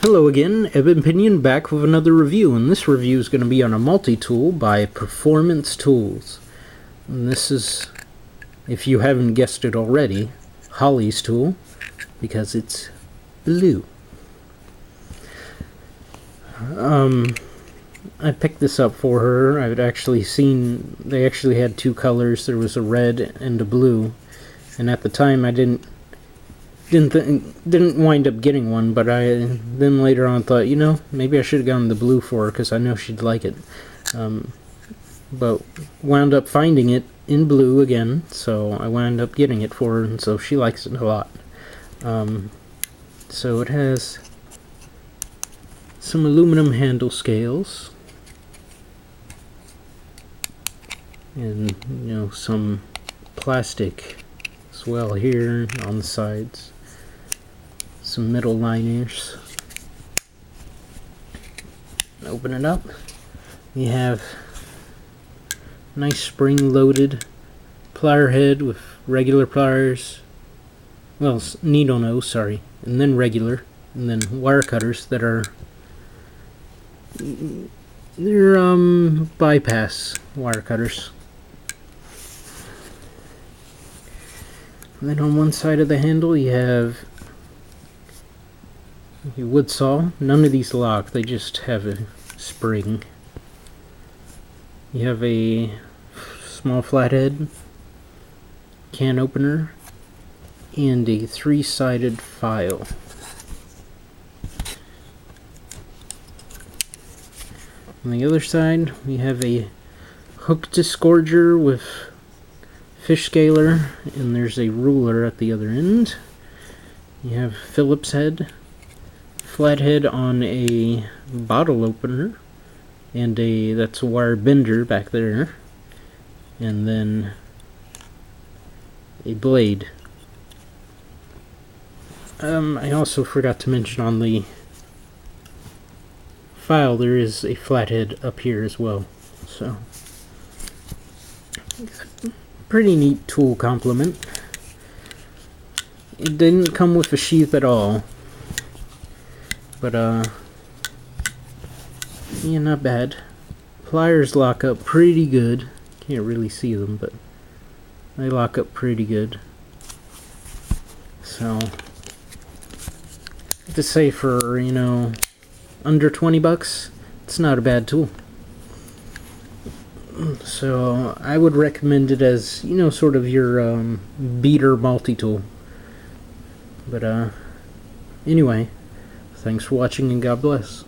Hello again, Eben Pinion back with another review, and this review is going to be on a multi-tool by Performance Tools. And this is, if you haven't guessed it already, Holly's tool, because it's blue. I picked this up for her. I'd actually seen, they actually had two colors. There was a red and a blue, and at the time I didn't wind up getting one, but I then later on thought, maybe I should have gotten the blue for her because I know she'd like it. But wound up finding it in blue again, so I wound up getting it for her, and so she likes it a lot. So it has some aluminum handle scales, and some plastic as well here on the sides. Some middle liners. Open it up. You have nice spring-loaded plier head with regular pliers. Well, needle nose, sorry, and then regular, and then wire cutters that are bypass wire cutters. And then on one side of the handle you have your wood saw. None of these lock, they just have a spring. You have a small flathead, can opener, and a three-sided file. On the other side, we have a hook disgorger with fish scaler, and there's a ruler at the other end. You have Phillips head, flathead on a bottle opener, and that's a wire bender back there, and then a blade. I also forgot to mention on the file there is a flathead up here as well, so pretty neat tool complement. It didn't come with a sheath at all, but yeah, not bad. Pliers lock up pretty good. Can't really see them, but they lock up pretty good. So to say for under 20 bucks, it's not a bad tool. So I would recommend it as sort of your beater multi-tool. But anyway, thanks for watching and God bless.